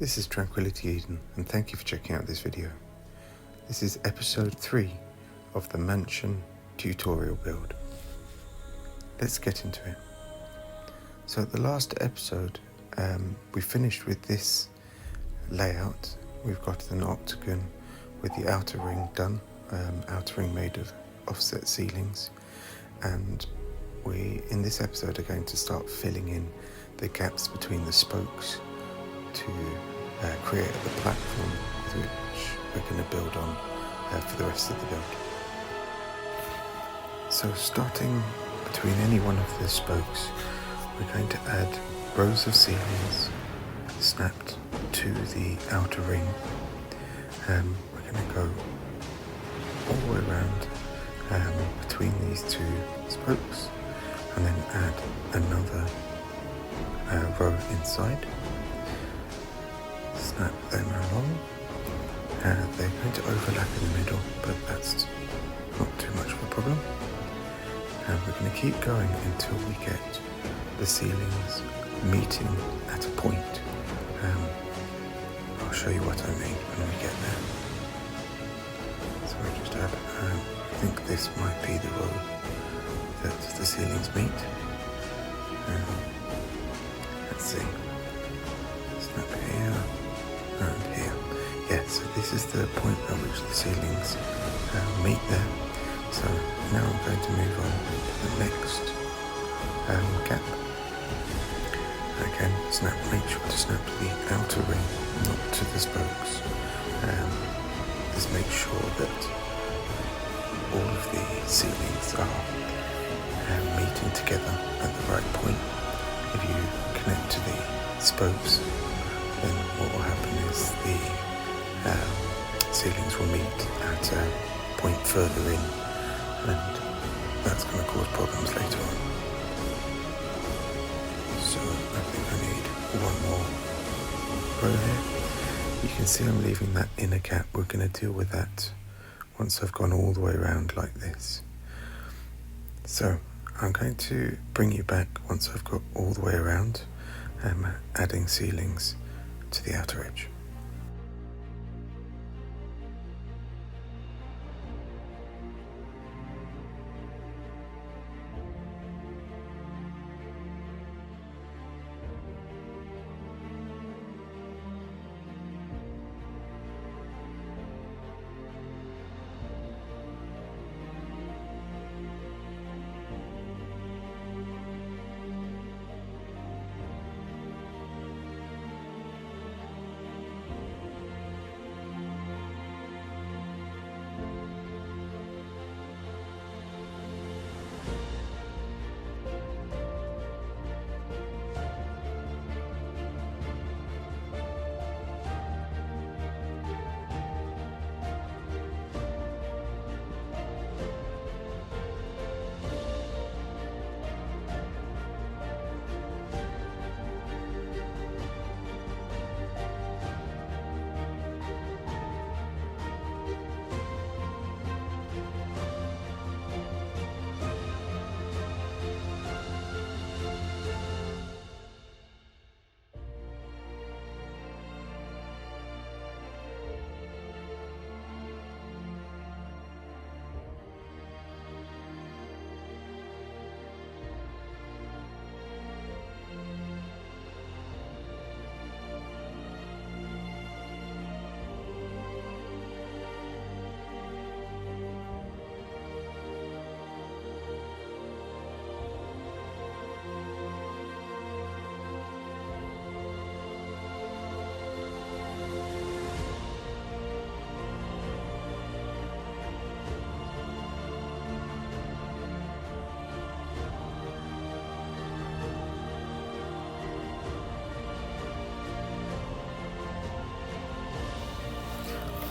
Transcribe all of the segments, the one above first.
This is Tranquility Eden, and thank you for checking out this video. This is episode 3 of the mansion tutorial build. Let's get into it. So at the last episode, we finished with this layout. We've got an octagon with the outer ring done, outer ring made of offset ceilings, and we in this episode are going to start filling in the gaps between the spokes to create the platform with which we're going to build on for the rest of the build. So starting between any one of the spokes, we're going to add rows of ceilings snapped to the outer ring. We're going to go all the way around between these two spokes and then add another row inside. Snap them along. They're going to overlap in the middle, but that's not too much of a problem. And we're going to keep going until we get the ceilings meeting at a point. I'll show you what I mean when we get there. So I just add, I think this might be the row that the ceilings meet. Let's see. Snap here and here. Yeah, so this is the point at which the ceilings meet there. So now I'm going to move on to the next gap. Again, make sure to snap to the outer ring, not to the spokes. Just make sure that all of the ceilings are meeting together at the right point. If you connect to the spokes, then what will happen is the ceilings will meet at a point further in, and that's going to cause problems later on. So I think I need one more row here. You can see I'm leaving that inner gap. We're going to deal with that once I've gone all the way around like this. So I'm going to bring you back once I've got all the way around, adding ceilings to the outer edge.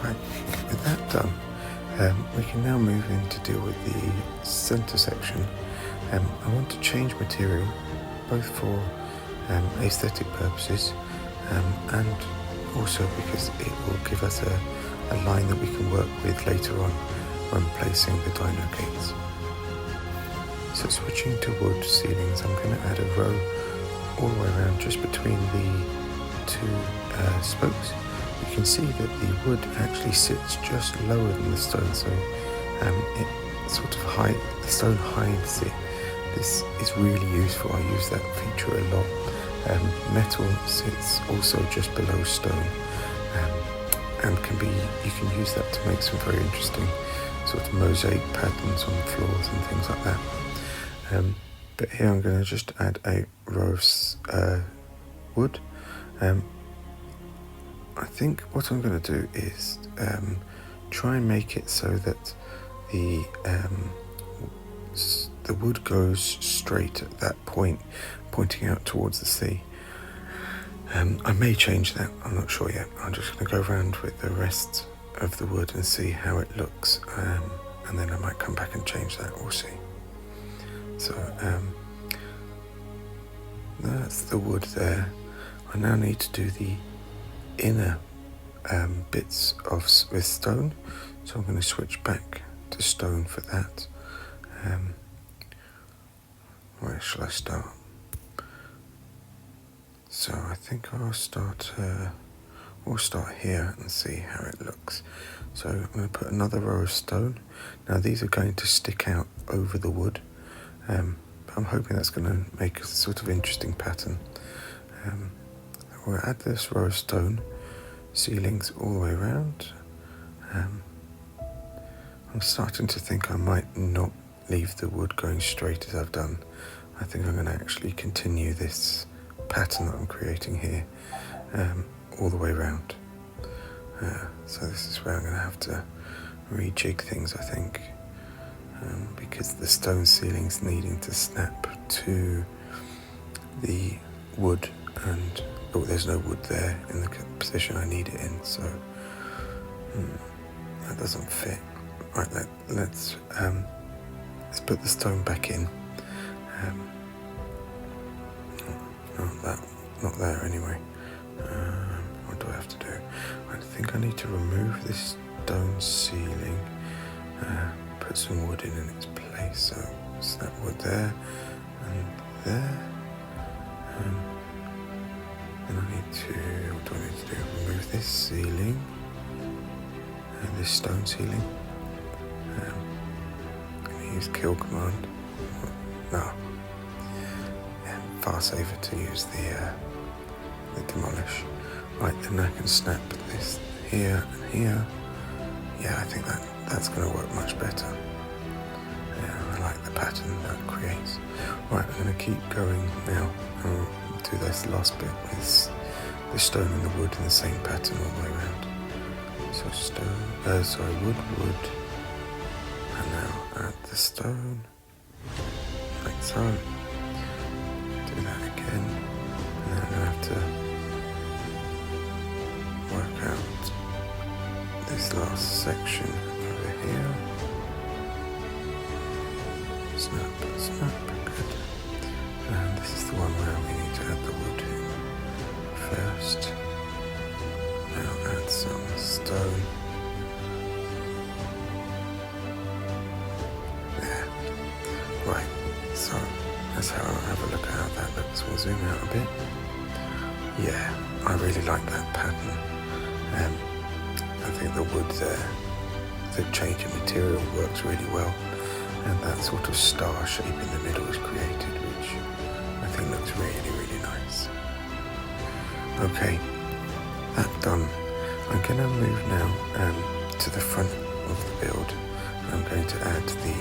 Right, with that done, we can now move in to deal with the center section. I want to change material, both for aesthetic purposes and also because it will give us a line that we can work with later on when placing the dino gates. So switching to wood ceilings, I'm going to add a row all the way around just between the two spokes, you can see that the wood actually sits just lower than the stone, so it sort of the stone hides it. This is really useful. I use that feature a lot. Metal sits also just below stone, and you can use that to make some very interesting sort of mosaic patterns on floors and things like that. But here I'm going to just add a row of wood. I think what I'm going to do is try and make it so that the wood goes straight at that point, pointing out towards the sea. I may change that, I'm not sure yet. I'm just going to go around with the rest of the wood and see how it looks, and then I might come back and change that, we'll see. So that's the wood there. I now need to do the inner bits with stone, so I'm going to switch back to stone for that. Where shall I start? So I think we'll start here and see how it looks. So I'm going to put another row of stone. Now these are going to stick out over the wood, but I'm hoping that's going to make a sort of interesting pattern. We'll add this row of stone, ceilings all the way around. I'm starting to think I might not leave the wood going straight as I've done. I think I'm going to actually continue this pattern that I'm creating here all the way around. So this is where I'm going to have to rejig things, I think, because the stone ceiling's needing to snap to the wood, and there's no wood there in the position I need it in, so that doesn't fit. Right, let's put the stone back in. Not there anyway. What do I have to do? I think I need to remove this stone ceiling, put some wood in its place. So snap wood there and there. Then what do I need to do? Remove this ceiling, this stone ceiling. I'm going to use kill command. No. Far safer to use the demolish. Right, then I can snap this here and here. Yeah, I think that's going to work much better. Yeah, I like the pattern that it creates. Right, I'm going to keep going now and do this last bit with the stone and the wood in the same pattern all the way around. So wood, and now add the stone, like so. Do that again, and then I'm going to have to work out this last section over here. Snap, good. And this is the one where we need to add the wood in first. Now add some stone. There. Right, so let's have a look at how that looks. We'll zoom out a bit. Yeah, I really like that pattern. I think the wood there, the change in material works really well, and that sort of star shape in the middle is created, which I think looks really, really nice. Okay, that's done. I'm going to move now to the front of the build. I'm going to add the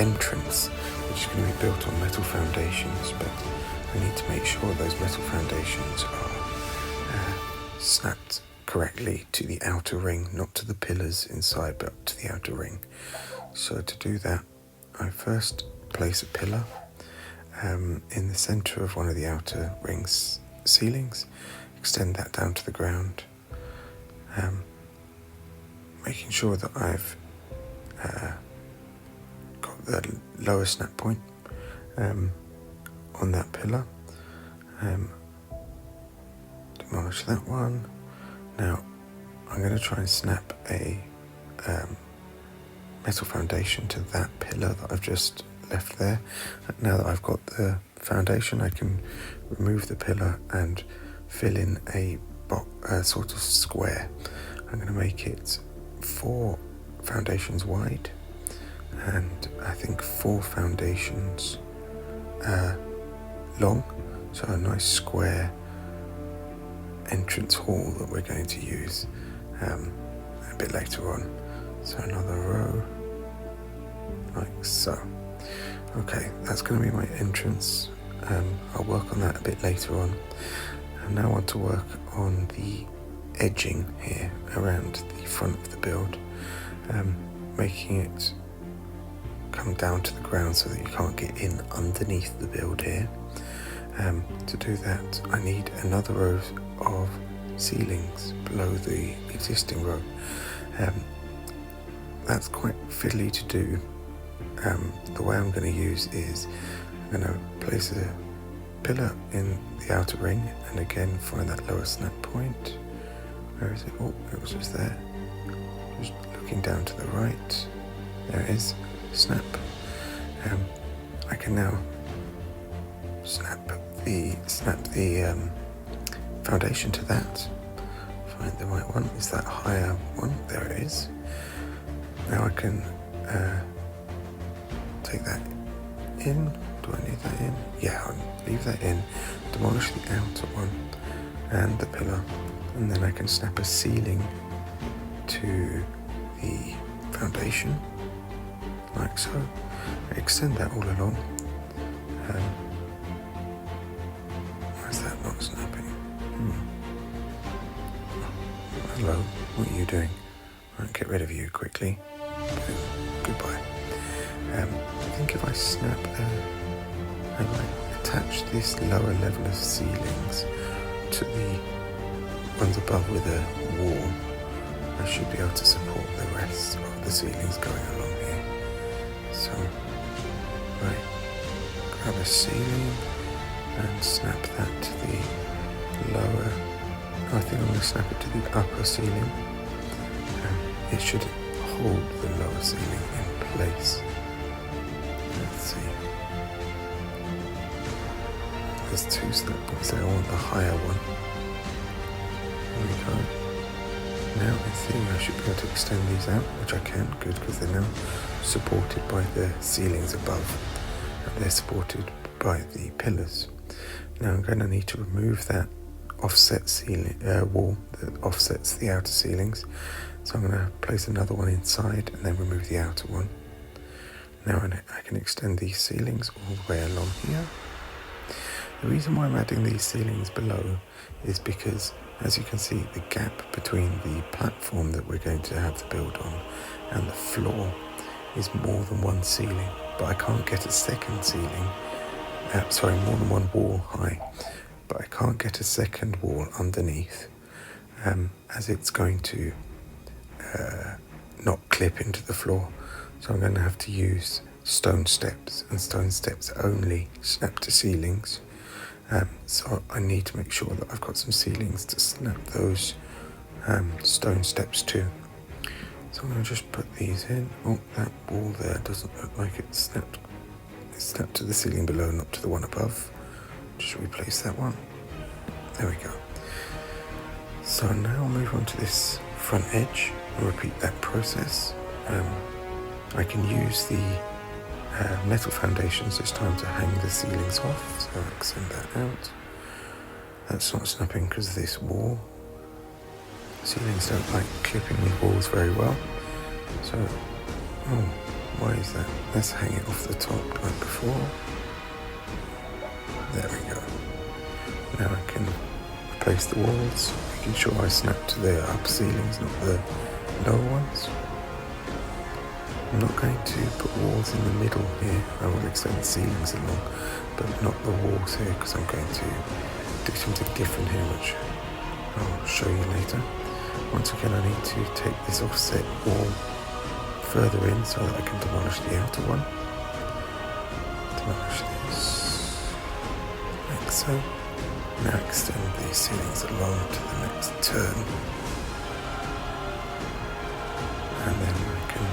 entrance, which is going to be built on metal foundations, but I need to make sure those metal foundations are snapped correctly to the outer ring, not to the pillars inside, but to the outer ring. So to do that, I first place a pillar in the center of one of the outer ring's ceilings, extend that down to the ground, making sure that I've got the lower snap point on that pillar. Demolish that one. Now I'm going to try and snap a metal foundation to that pillar that I've just left there. Now that I've got the foundation, I can remove the pillar and fill in a sort of square. I'm going to make it 4 foundations wide and I think 4 foundations long, so a nice square entrance hall that we're going to use a bit later on. So another row like so. Okay, that's going to be my entrance. I'll work on that a bit later on. I now want to work on the edging here around the front of the build, making it come down to the ground so that you can't get in underneath the build here. To do that, I need another row of ceilings below the existing row. That's quite fiddly to do. The way I'm going to use is I'm going to place a pillar in the outer ring and again find that lower snap point. Where is it? Oh, it was just there. Just looking down to the right. There it is. Snap. I can now snap the foundation to that. Find the right one. Is that higher one? There it is. Now I can take that in. Do I need that in? Yeah, I'll leave that in. Demolish the outer one and the pillar, and then I can snap a ceiling to the foundation like so. Extend that all along. Why is that not snapping? Hello, what are you doing? I'll get rid of you quickly. Goodbye. I think if I snap, I might attach this lower level of ceilings to the ones above with a wall. I should be able to support the rest of the ceilings going along here. So, right, grab a ceiling and snap that to the lower. I think I'm going to snap it to the upper ceiling. It should hold the lower ceiling in place. Let's see. There's 2 snap points there. I want the higher one. There we go. Now in theory I should be able to extend these out, which I can. Good, because they're now supported by the ceilings above. And they're supported by the pillars. Now I'm going to need to remove that offset ceiling wall that offsets the outer ceilings. So I'm going to place another one inside and then remove the outer one. Now I can extend these ceilings all the way along here. The reason why I'm adding these ceilings below is because, as you can see, the gap between the platform that we're going to have the build on and the floor is more than 1 ceiling, but I can't get a second ceiling, more than 1 wall high, but I can't get a second wall underneath, as it's going to not clip into the floor. So I'm going to have to use stone steps, and stone steps only snap to ceilings. So I need to make sure that I've got some ceilings to snap those stone steps to. So I'm going to just put these in. Oh, that wall there doesn't look like it's snapped. It's snapped to the ceiling below, not to the one above. Just replace that one. There we go. So now I'll move on to this front edge and repeat that process. I can use the metal foundations this time to hang the ceilings off, so I'll extend that out. That's not snapping because of this wall. Ceilings don't like clipping with walls very well, so why is that? Let's hang it off the top like before. There we go. Now I can replace the walls, making sure I snap to the upper ceilings, not the lower ones. I'm not going to put walls in the middle here. I will extend the ceilings along, but not the walls here, because I'm going to do something different here, which I'll show you later. Once again, I need to take this offset wall further in so that I can demolish the outer one. Demolish this, like so. Now extend these ceilings along to the next turn. And then I can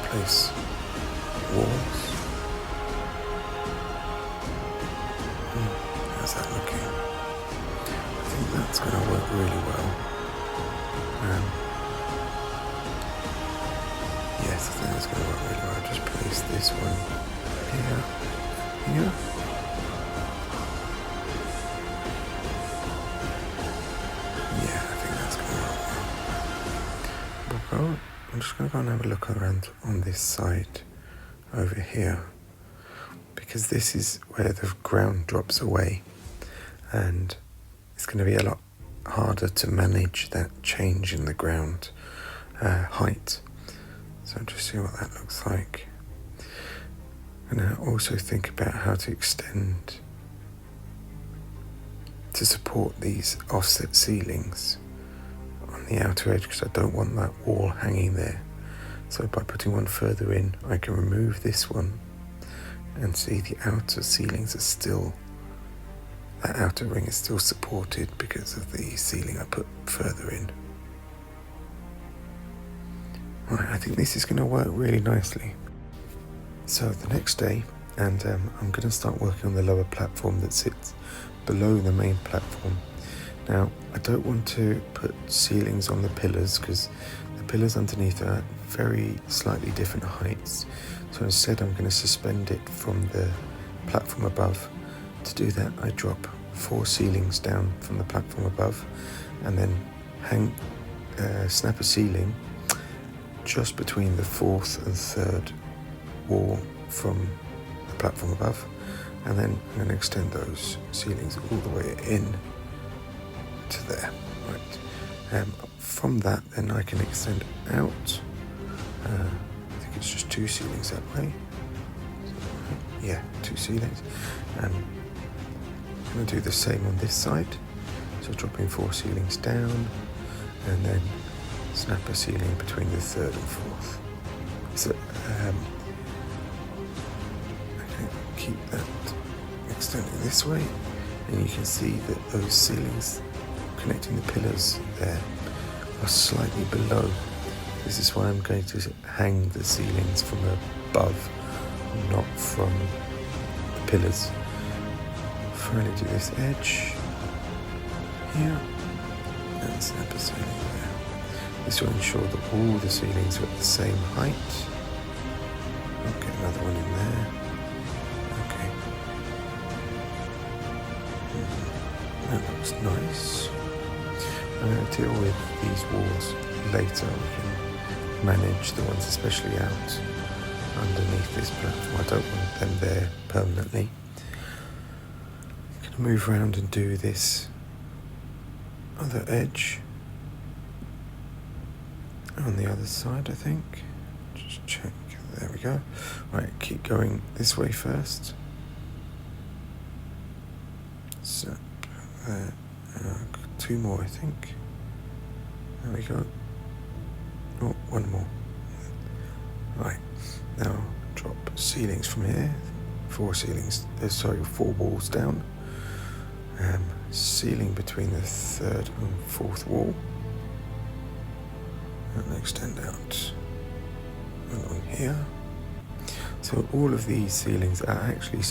place walls really well. Yes, I think that's going to work really well. Just place this one here. Yeah, I think that's going to work well. I'm just going to go and have a look around on this side over here, because this is where the ground drops away, and it's going to be a lot harder to manage that change in the ground height. So just see what that looks like. And I also think about how to extend to support these offset ceilings on the outer edge, because I don't want that wall hanging there. So by putting one further in, I can remove this one and see the outer ceilings are still, that outer ring is still supported because of the ceiling I put further in. Right, I think this is going to work really nicely. So the next day, and I'm going to start working on the lower platform that sits below the main platform. Now, I don't want to put ceilings on the pillars because the pillars underneath are very slightly different heights. So instead I'm going to suspend it from the platform above. To do that, I drop 4 ceilings down from the platform above and then snap a ceiling just between the 4th and 3rd wall from the platform above, and then I'm going to extend those ceilings all the way in to there. Right. From that, then I can extend out. I think it's just 2 ceilings that way. Yeah, 2 ceilings. I'm going to do the same on this side. So dropping 4 ceilings down, and then snap a ceiling between the 3rd and 4th. So I can keep that extending this way, and you can see that those ceilings connecting the pillars there are slightly below. This is why I'm going to hang the ceilings from above, not from the pillars. Finally do this edge here and snap a ceiling there. This will ensure that all the ceilings are at the same height. I'll get another one in there. Okay. That looks nice. I'm going to deal with these walls later. We can manage the ones especially out underneath this platform. I don't want them there permanently. I'm going to move around and do this other edge on the other side, I think. Just check. There we go. Right, keep going this way first. So, 2 more, I think. There we go. Oh, 1 more. Right, now drop ceilings from here. 4 walls down. Ceiling between the 3rd and 4th wall. And extend out along here. So all of these ceilings are actually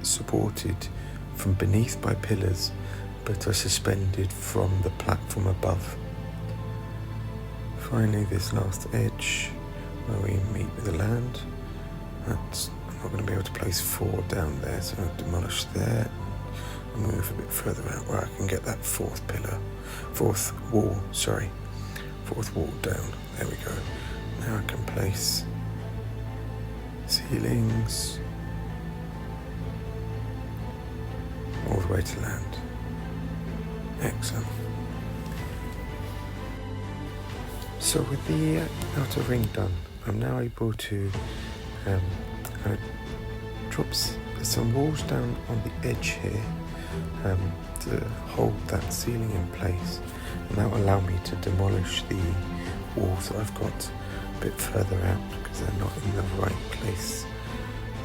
supported from beneath by pillars, but are suspended from the platform above. Finally, this last edge where we meet with the land, I'm not going to be able to place 4 down there, so I'll demolish there and move a bit further out where I can get that 4th wall down. There we go. Now I can place ceilings all the way to land. Excellent. So with the outer ring done, I'm now able to drop some walls down on the edge here to hold that ceiling in place, and that will allow me to demolish the walls that I've got a bit further out because they're not in the right place.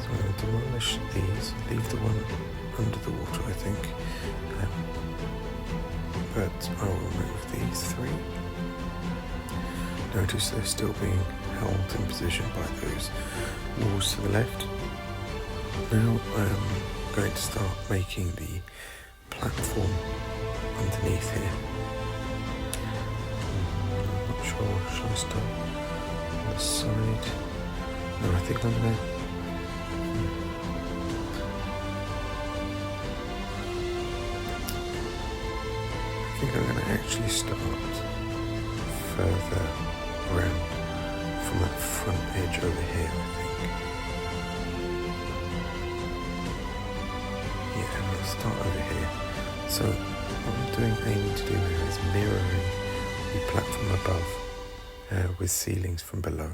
So I'm going to demolish these, leave the one under the water, I think, but I will remove these 3. Notice they're still being held in position by those walls to the left. Now I'm going to start making the platform underneath here. sure. Shall I start on the side? No, I think I'm going to... I think I'm going to actually start further around from that front edge over here, I think. Yeah, I'm going to start over here. So what I'm aiming to do now is mirroring the platform above with ceilings from below.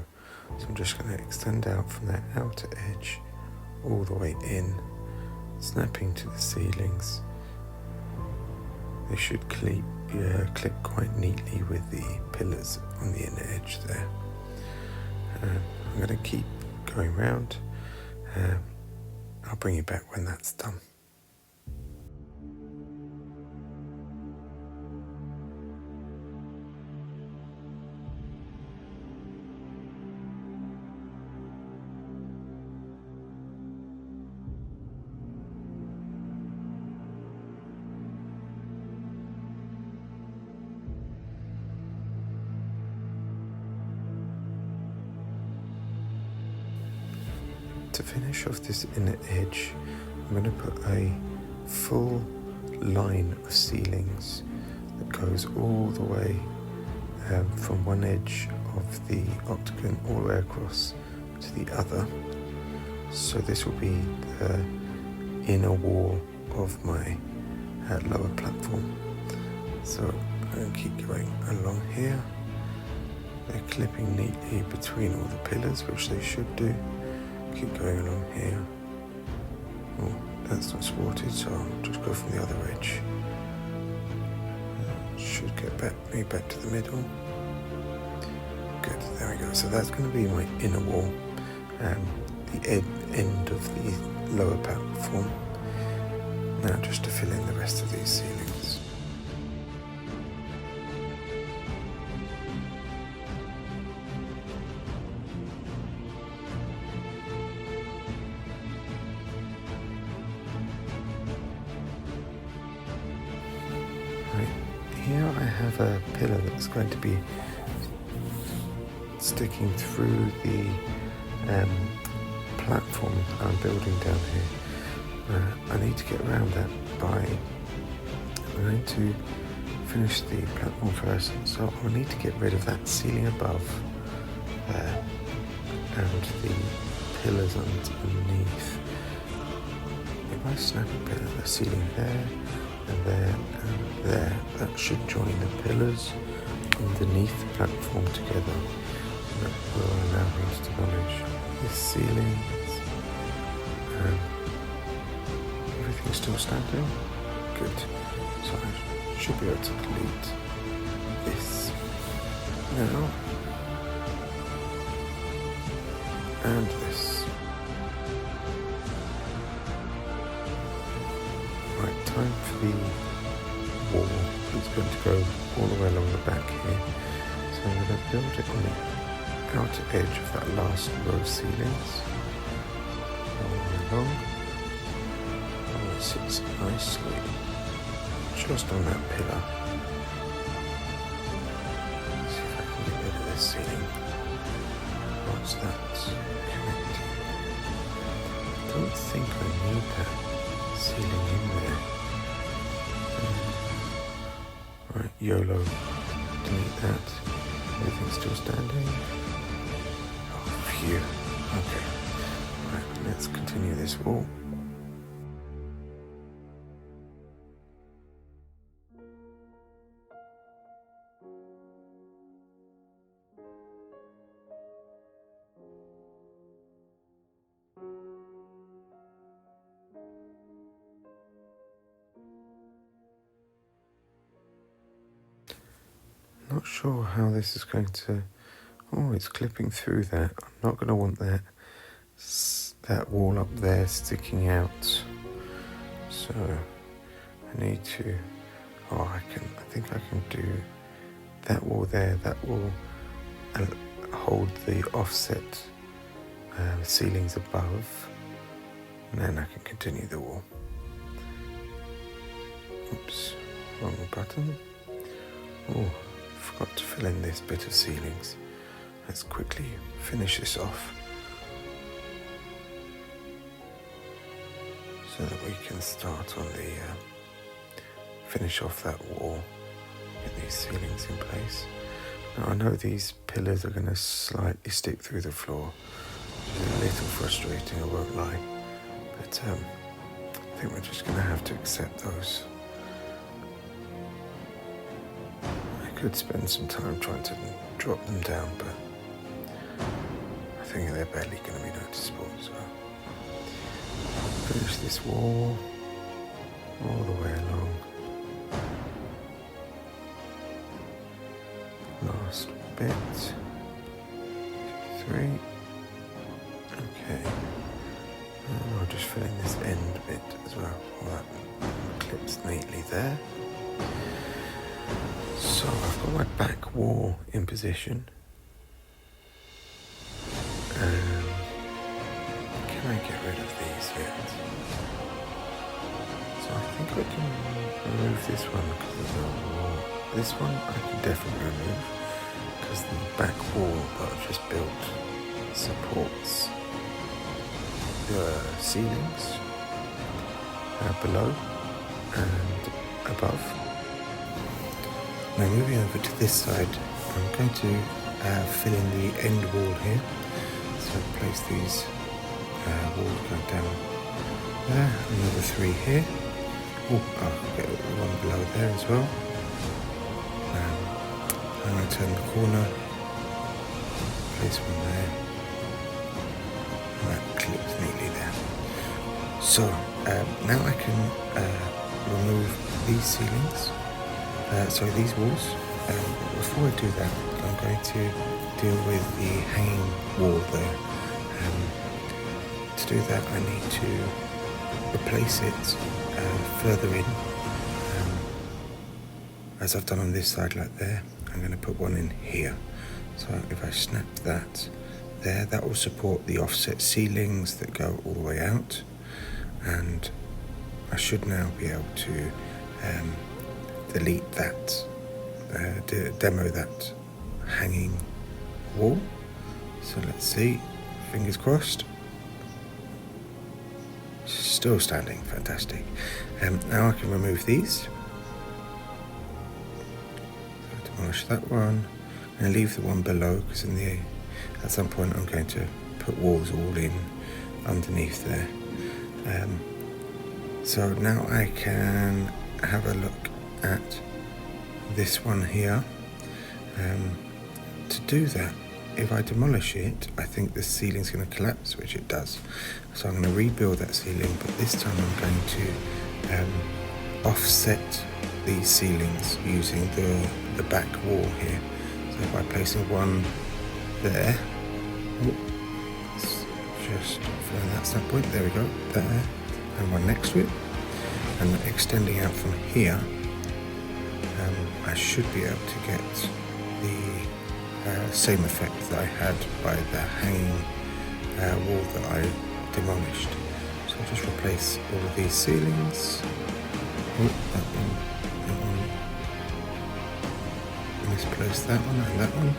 So I'm just going to extend out from that outer edge all the way in, snapping to the ceilings. They should clip quite neatly with the pillars on the inner edge there. I'm going to keep going round. I'll bring you back when that's done. To finish off this inner edge, I'm going to put a full line of ceilings that goes all the way from one edge of the octagon all the way across to the other. So this will be the inner wall of my lower platform. So I'm going to keep going along here. They're clipping neatly between all the pillars, which they should do. Keep going along here. Oh, that's not supported, so I'll just go from the other edge. Should get me back to the middle. Good, there we go. So that's going to be my inner wall, the end of the lower platform. Now just to fill in the rest of these ceilings. Here I have a pillar that's going to be sticking through the platform I'm building down here. I need to get around that by... I'm going to finish the platform first, so I'll need to get rid of that ceiling above and the pillars underneath. If I snap a pillar, the ceiling there, and there, and there, that should join the pillars underneath the platform together. And that will allow me to demolish this ceiling. Everything's still standing? Good. So I should be able to delete this now. And this. Right, time for the wall that's going to go all the way along the back here. So I'm going to build it on the outer edge of that last row of ceilings. All the way along. Oh, it sits nicely just on that pillar. Let's see if I can get rid of this ceiling. What's that connecting? I don't think I need that ceiling in there. Right, YOLO, delete that. Everything's still standing. Oh, phew. Okay. Right, let's continue this wall. Not sure how this is going to... Oh, it's clipping through that. I'm not going to want that wall up there sticking out. So I need to... Oh, I think I can do that wall there. That will hold the offset ceilings above. And then I can continue the wall. Oops, wrong button. Oh, forgot to fill in this bit of ceilings. Let's quickly finish this off so that we can start on the finish off that wall, get these ceilings in place. Now I know these pillars are going to slightly stick through the floor, which is a little frustrating, I won't lie, but I think we're just going to have to accept those. I could spend some time trying to drop them down, but I think they're barely going to be noticeable, so finish this wall all the way along. Last bit, 3, okay, and I'll just fill in this end bit as well, all that clips neatly there. So I've got my back wall in position. Can I get rid of these yet? So I think I can remove this one because there's no wall. This one I can definitely remove because the back wall that I've just built supports the ceilings below and above. Now moving over to this side, I'm going to fill in the end wall here. So place these walls going down there, another 3 here. Oh, I'll get one below there as well. I'm going to turn the corner, place one there, and that clips neatly there. So now I can remove these ceilings, these walls. Before I do that, I'm going to deal with the hanging wall there. To do that, I need to replace it further in, as I've done on this side like there. I'm going to put one in here. So if I snap that there, that will support the offset ceilings that go all the way out, and I should now be able to delete that, demo that hanging wall. So let's see, fingers crossed. Still standing, fantastic. Now I can remove these. Demolish that one and leave the one below, because at some point I'm going to put walls all in underneath there. So now I can have a look at this one here. To do that, if I demolish it, I think the ceiling's going to collapse, which it does. So I'm going to rebuild that ceiling, but this time I'm going to offset these ceilings using the back wall here. So by placing one there, just find that snap point, there we go, there, and one next to it, and extending out from here, I should be able to get the same effect that I had by the hanging wall that I demolished. So I'll just replace all of these ceilings. Oh, that one. Misplaced that one and that one.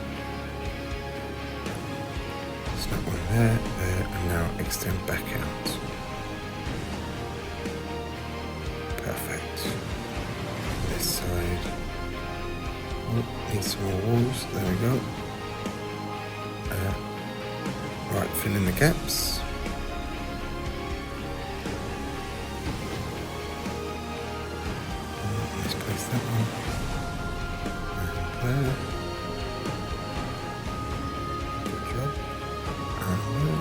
Snap one there, and now extend back out. Perfect. This side. Oh, need some more walls. There we go. Right, fill in the gaps. Misplace that one. And there. Good job. And there.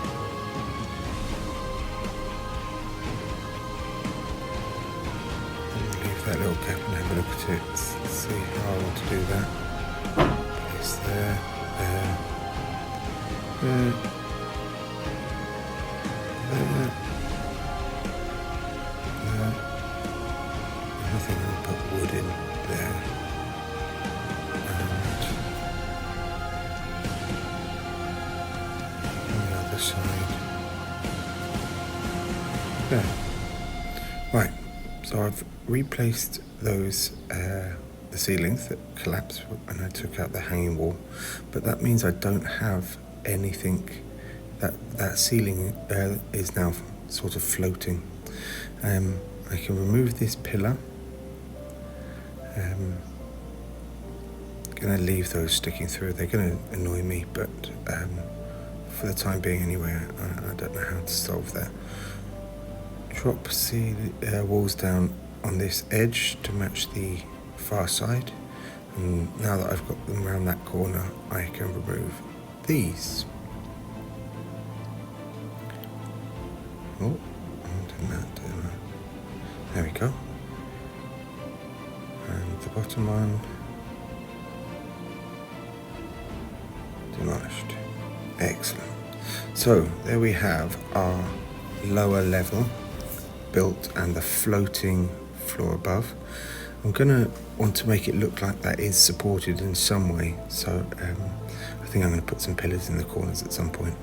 And leave that little gap and have a look at it. Let's see how I want to do that. Place there, there, there, there, there. I think I'll put wood in there. Side there. Right, so I've replaced those the ceilings that collapsed when I took out the hanging wall, but that means I don't have anything. That ceiling is now sort of floating. I can remove this pillar. Going to leave those sticking through. They're going to annoy me, but for the time being anyway, I don't know how to solve that. Drop walls down on this edge to match the far side, and now that I've got them around that corner, I can remove these. Oh, I'm doing that. There we go. And the bottom one demolished. Excellent. So there we have our lower level built and the floating floor above. I'm going to want to make it look like that is supported in some way, so I think I'm going to put some pillars in the corners at some point.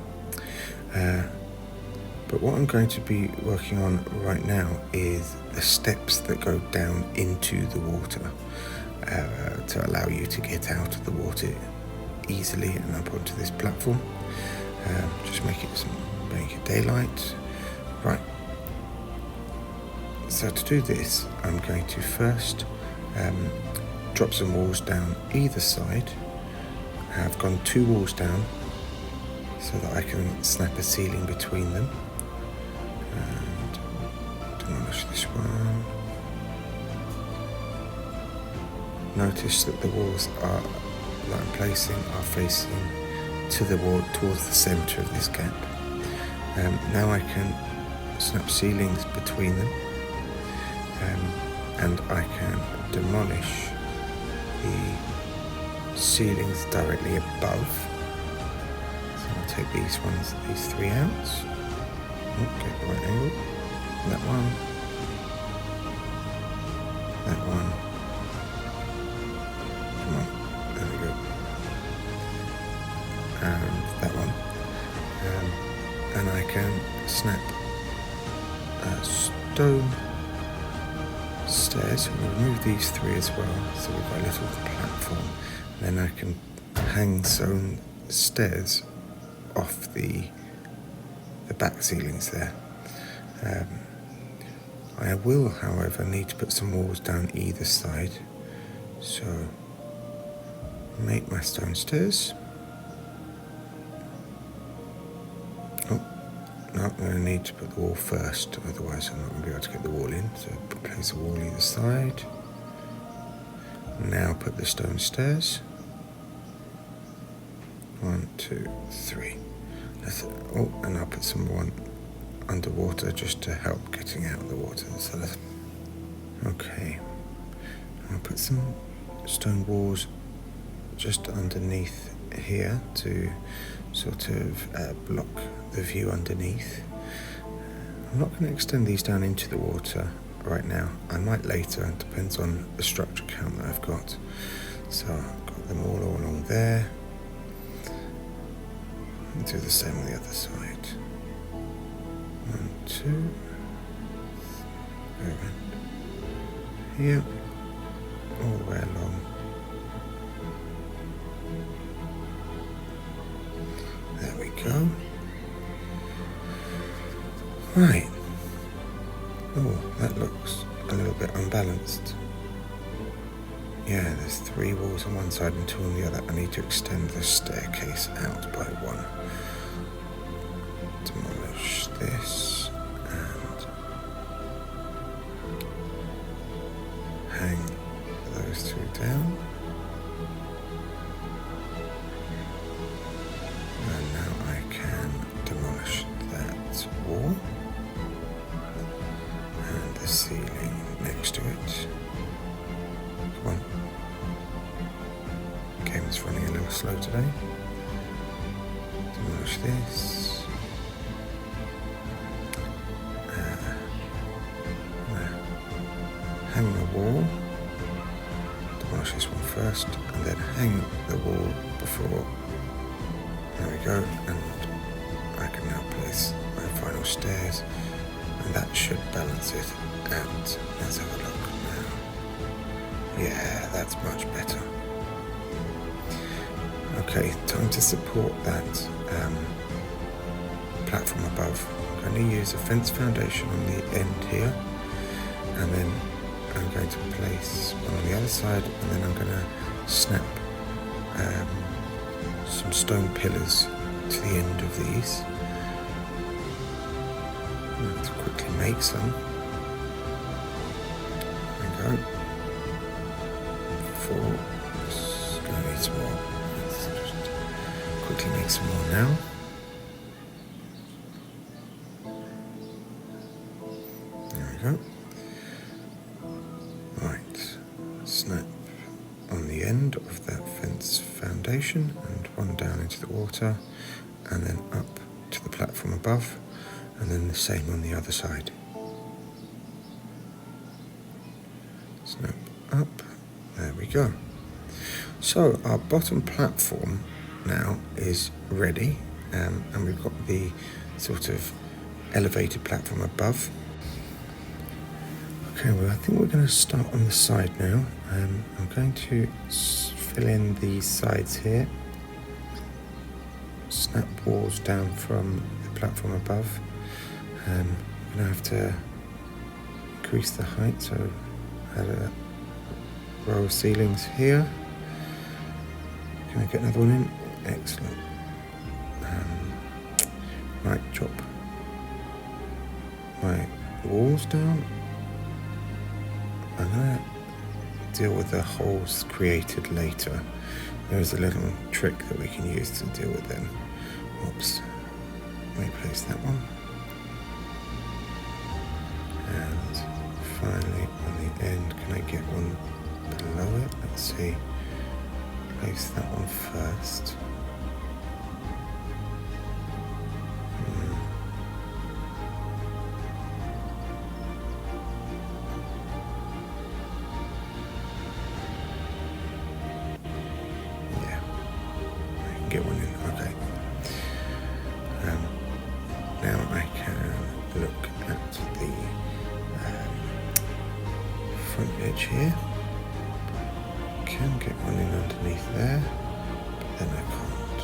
But what I'm going to be working on right now is the steps that go down into the water to allow you to get out of the water easily and up onto this platform. Just make it daylight. Right. So to do this, I'm going to first drop some walls down either side. I've gone 2 walls down so that I can snap a ceiling between them. And demolish this one. Notice that the walls that I'm placing are facing to the wall towards the centre of this gap. Now I can snap ceilings between them, and I can demolish the ceilings directly above. So I'll take these 3 out. Get the right angle. That one. That one. Come on. There we go. And that one. And I can snap stone stairs. We'll remove these 3 as well, so we've got a little platform. Then I can hang stone stairs off the back ceilings there. I will, however, need to put some walls down either side. So make my stone stairs. Oh, no, I'm going to need to put the wall first, otherwise I'm not going to be able to get the wall in. So place a wall either side. Now put the stone stairs. 1, 2, 3. And I'll put some more underwater just to help getting out of the water. So okay. I'll put some stone walls just underneath here to sort of block the view underneath. I'm not going to extend these down into the water right now. I might later, it depends on the structure count that I've got. So I've got them all along there. And do the same on the other side. 1, 2. Go around here, all the way along. There we go. Right. Oh, that looks a little bit unbalanced. Yeah, there's 3 walls on one side and 2 on the other. I need to extend the staircase out by 1. Demolish this and hang those 2 down. And now I can demolish that wall and the ceiling next to it. Come on. Game's running a little slow today. Demolish this. Hang the wall. Demolish this one first, and then hang the wall before. There we go, and I can now place my final stairs, and that should balance it out. Let's have a look now. Yeah, that's much better. Okay, time to support that platform above. I'm going to use a fence foundation on the end here, and then I'm going to place one on the other side, and then I'm going to snap some stone pillars to the end of these. I'm going to quickly make some. There we go. 4. Just going to need some more. Let's just quickly make some more now. There we go. Right. Snap on the end of that fence foundation and one down into the water, and then up to the platform above, and then the same on the other side. Snap up. There we go. So our bottom platform now is ready, and we've got the sort of elevated platform above. Okay, well I think we're going to start on the side now. I'm going to fill in the sides here. Snap walls down from the platform above. I'm going to have to increase the height, so add a row of ceilings here. Can I get another one in? Excellent. Right, drop my walls down. I'm going to deal with the holes created later. There's a little trick that we can use to deal with them. Oops. Let me place that one. And finally on the end, can I get one below it? Let's see. Place that one first. Yeah, I can get one in. Okay. Now I can look at the front edge here. Can get one in underneath there, but then I can't.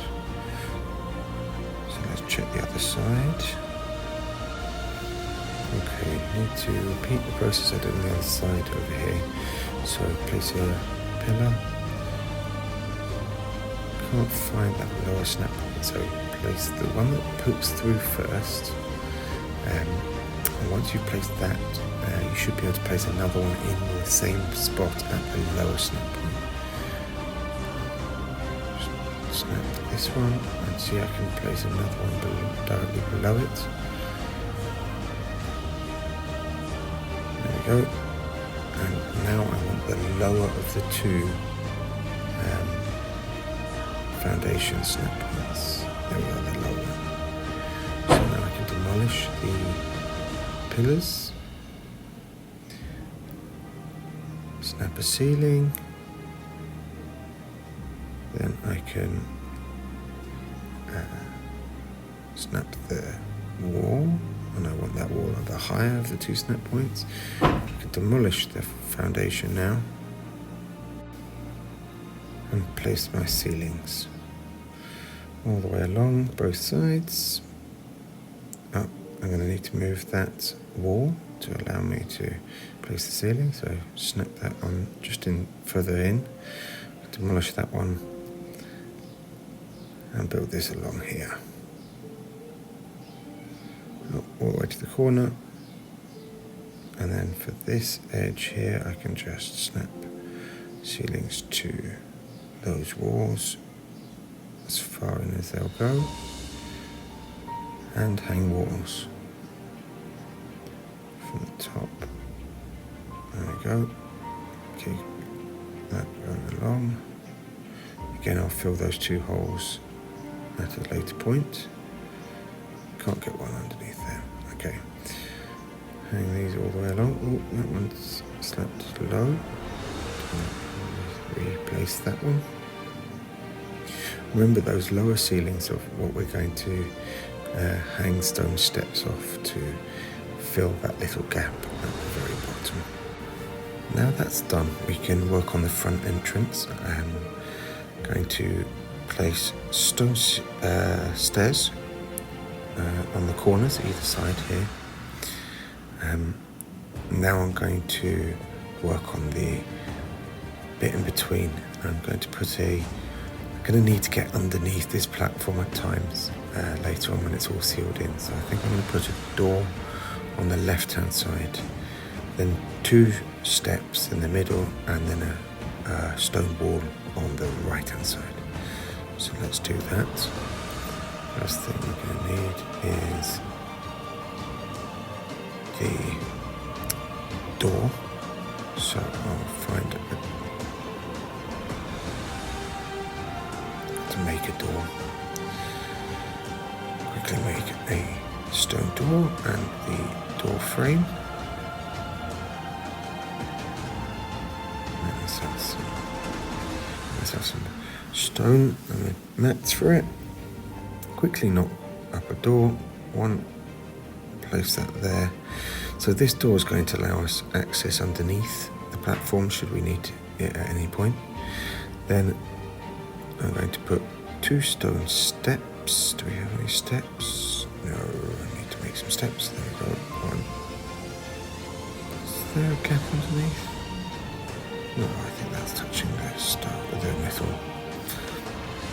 So let's check the other side. Okay, need to repeat the process I did on the other side over here. So place a pillar. Can't find that lower snap point, so place the one that pokes through first. And once you've placed that, you should be able to place another one in the same spot at the lower snap point. Snap this one, and see I can place another one directly below it. There we go. And now I want the lower of the two foundation snap points. There we go, the lower. So now I can demolish the pillars. Snap a ceiling. Then I can snap the wall, and I want that wall at the higher of the two snap points. I can demolish the foundation now and place my ceilings all the way along both sides. Up, I'm going to need to move that wall to allow me to place the ceiling, so snap that on just in further in, demolish that one, and build this along here. Up all the way to the corner, and then for this edge here I can just snap ceilings to those walls as far in as they'll go, and hang walls from the top. There we go. Keep that going along. Again, I'll fill those two holes at a later point. Can't get one underneath there. Okay. Hang these all the way along. Oh, that one's slapped low. Replace that one. Remember those lower ceilings of what we're going to hang stone steps off to fill that little gap at the very bottom. Now that's done, we can work on the front entrance. I'm going to place stone stairs on the corners either side here. Now I'm going to work on the bit in between. I'm going to need to get underneath this platform at times later on when it's all sealed in. So I think I'm going to put a door on the left hand side, then 2 steps in the middle, and then a stone wall on the right hand side. So let's do that. First thing we're going to need is the door. So I'll find to make a door. Quickly make a stone door and the door frame. Let's have some stone and mats for it. Quickly knock up a door. 1, place that there. So this door is going to allow us access underneath the platform should we need it at any point. Then I'm going to put 2 stone steps. Do we have any steps? No, I need to make some steps. There we go. 1. Is there a gap underneath? No, I think that's touching the stone with the metal.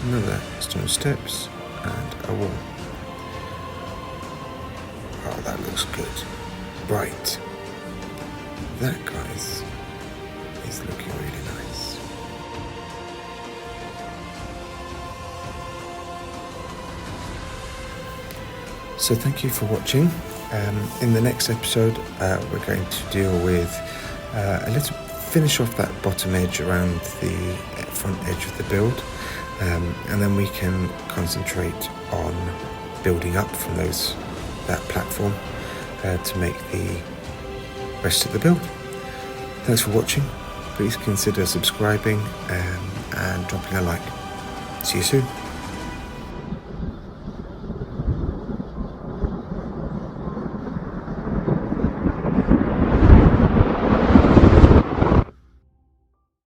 Another stone steps and a wall. Oh, that looks good. Right. That, guys, is looking really nice. So thank you for watching. In the next episode, we're going to deal with finish off that bottom edge around the front edge of the build, and then we can concentrate on building up from that platform to make the rest of the build. Thanks for watching. Please consider subscribing and dropping a like. See you soon.